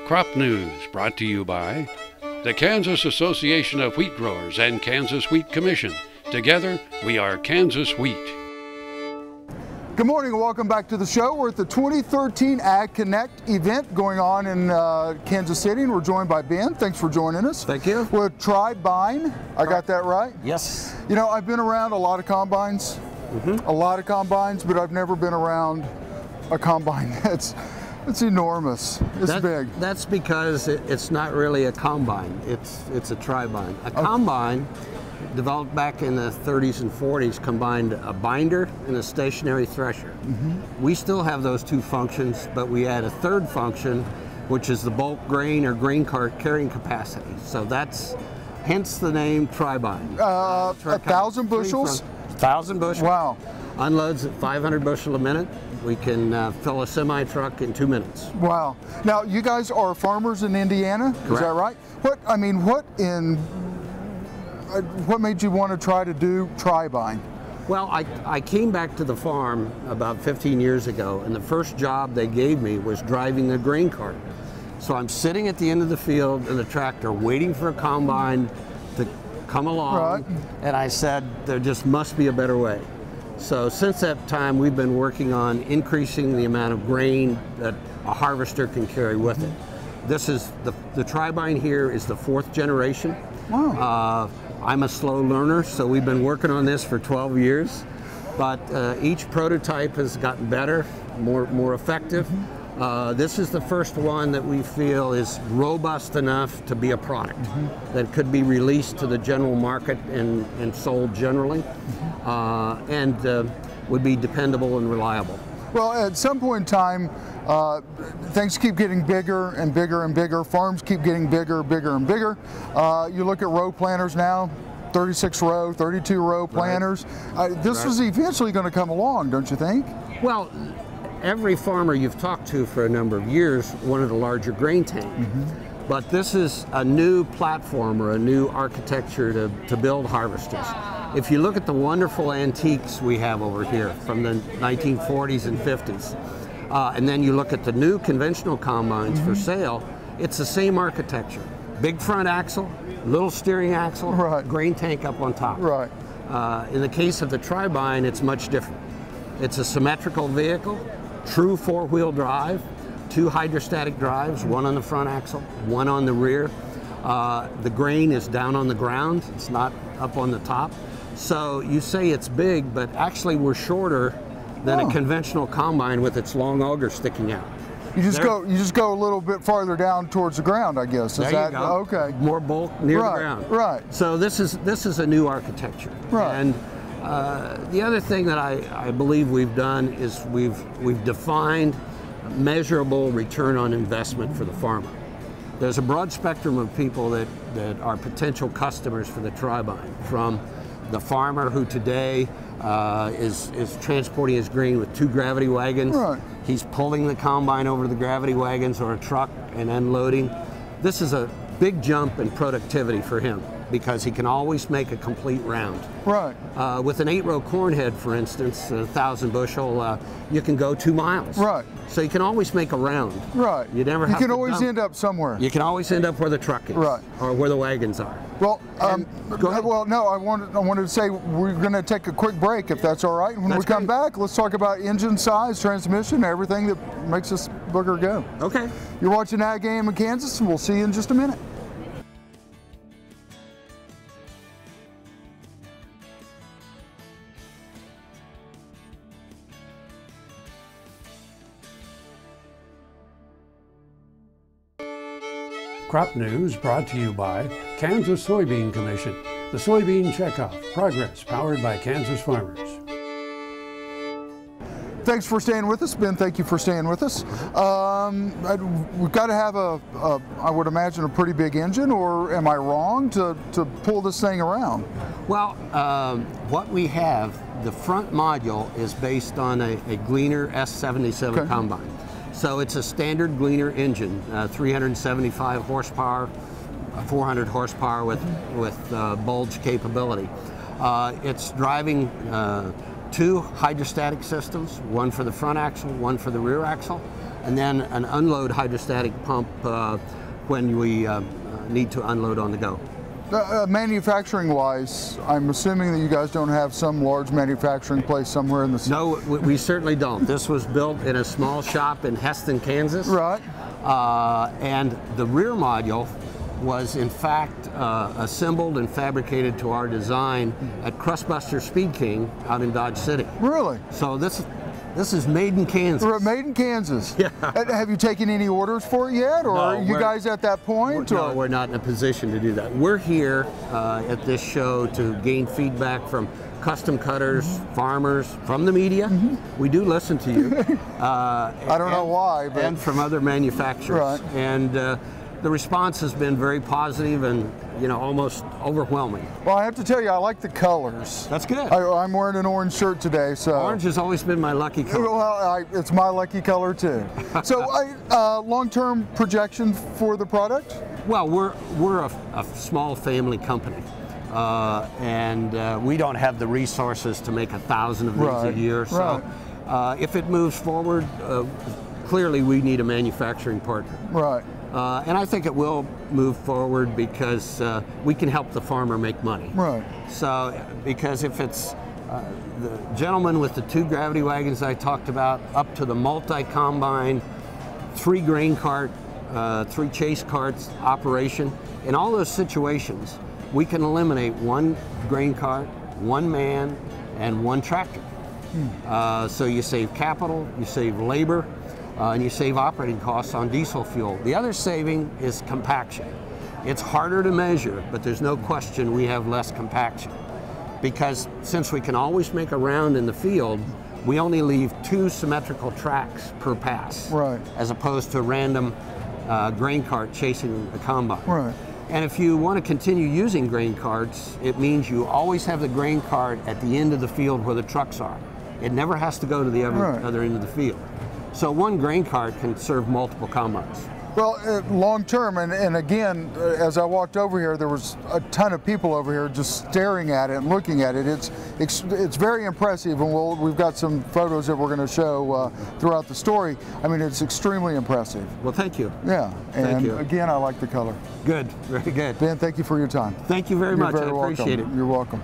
Crop News brought to you by the Kansas Association of Wheat Growers and Kansas Wheat Commission. Together, we are Kansas Wheat. Good morning and welcome back to the show. We're at the 2013 Ag Connect event going on in Kansas City, and we're joined by Ben. Thanks for joining us. Thank you. With TriBine. I got that right? Yes. You know, I've been around a lot of combines, but I've never been around a combine that's enormous. It's big. That's because it's not really a combine. It's a TriBine. A combine, developed back in the 30s and 40s, combined a binder and a stationary thresher. We still have those two functions, but we add a third function, which is the bulk grain or grain cart carrying capacity. So that's hence the name TriBine. 1,000 bushels? 1,000 bushels. Wow. Unloads at 500 bushel a minute. We can fill a semi truck in 2 minutes. Wow. Now, you guys are farmers in Indiana, Correct. Is that right? What made you want to try to do TriBine? Well, I came back to the farm about 15 years ago, and the first job they gave me was driving the grain cart. So I'm sitting at the end of the field in the tractor waiting for a combine to come along, and I said, there just must be a better way. So since that time, we've been working on increasing the amount of grain that a harvester can carry with it. This is the TriBine here is the 4th generation. Wow. I'm a slow learner, so we've been working on this for 12 years. But each prototype has gotten better, more effective. This is the first one that we feel is robust enough to be a product that could be released to the general market and sold generally, and would be dependable and reliable. Well, at some point in time, things keep getting bigger and bigger and bigger. Farms keep getting bigger and bigger. You look at row planters now, 36 row, 32 row planters. This was eventually going to come along, don't you think? Well, every farmer you've talked to for a number of years wanted a larger grain tank. But this is a new platform or a new architecture to build harvesters. If you look at the wonderful antiques we have over here from the 1940s and 50s, and then you look at the new conventional combines for sale, it's the same architecture. Big front axle, little steering axle, grain tank up on top. In the case of the TriBine, it's much different. It's a symmetrical vehicle, true 4-wheel drive, 2 hydrostatic drives, 1 on the front axle, 1 on the rear. The grain is down on the ground, it's not up on the top. So you say it's big, but actually we're shorter than a conventional combine with its long auger sticking out. You just go a little bit farther down towards the ground, I guess. Is that okay? More bulk near the ground. So this is a new architecture. And the other thing that I believe we've done is we've defined measurable return on investment for the farmer. There's a broad spectrum of people that are potential customers for the TriBine, from the farmer who today is transporting his grain with 2 gravity wagons. He's pulling the combine over to the gravity wagons or a truck and unloading. This is a big jump in productivity for him because he can always make a complete round. With an 8-row corn head, for instance, 1,000 bushel, you can go 2 miles. So you can always make a round. You never have to can always end up somewhere. You can always end up where the truck is, or where the wagons are. Well, no, I wanted to say we're going to take a quick break, if that's all right. When we come back, let's talk about engine size, transmission, everything that makes this booger go. Okay. You're watching Ag AM in Kansas, and we'll see you in just a minute. Crop News brought to you by Kansas Soybean Commission. The Soybean Checkoff. Progress powered by Kansas farmers. Thanks for staying with us, Ben. Thank you for staying with us. We've got to have I would imagine, a pretty big engine, or am I wrong, to pull this thing around? Well, what we have, the front module is based on a Gleaner S77 combine. So it's a standard Gleaner engine, 375 horsepower, 400 horsepower with bulge capability. It's driving 2 hydrostatic systems, one for the front axle, one for the rear axle, and then an unload hydrostatic pump when we need to unload on the go. Manufacturing-wise, I'm assuming that you guys don't have some large manufacturing place somewhere in the... No, we certainly don't. This was built in a small shop in Heston, Kansas. Right. And the rear module was in fact assembled and fabricated to our design at Crustbuster Speed King out in Dodge City. Really? So this is made in Kansas. Made in Kansas. Yeah. Have you taken any orders for it yet, or No, are you guys at that point? No, we're not in a position to do that. We're here at this show to gain feedback from custom cutters, farmers, from the media. We do listen to you. I don't know why, but... And from other manufacturers. Right. And the response has been very positive and, you know, almost overwhelming. Well, I have to tell you, I like the colors. That's good. I'm wearing an orange shirt today, so... Orange has always been my lucky color. Well, it's my lucky color too. So, long-term projection for the product? Well, we're a small family company. And we don't have the resources to make 1,000 of these a year. So if it moves forward, clearly we need a manufacturing partner. Right. And I think it will move forward because we can help the farmer make money. Right. So, because if it's the gentleman with the 2 gravity wagons I talked about, up to the multi-combine, 3 grain cart, 3 chase carts operation, in all those situations, we can eliminate 1 grain cart, 1 man, and 1 tractor. So you save capital, you save labor, and you save operating costs on diesel fuel. The other saving is compaction. It's harder to measure, but there's no question we have less compaction. Because since we can always make a round in the field, we only leave 2 symmetrical tracks per pass, right, as opposed to a random grain cart chasing a combine. Right. And if you want to continue using grain carts, it means you always have the grain cart at the end of the field where the trucks are. It never has to go to the other end of the field. So 1 grain cart can serve multiple combines. Well, long term, and again, as I walked over here, there was a ton of people over here just staring at it and looking at it. It's very impressive, and we've got some photos that we're going to show throughout the story. I mean, it's extremely impressive. Well, thank you. Yeah, and thank you. Again, I like the color. Good, very good. Ben, thank you for your time. Thank you very much. I appreciate it. You're welcome.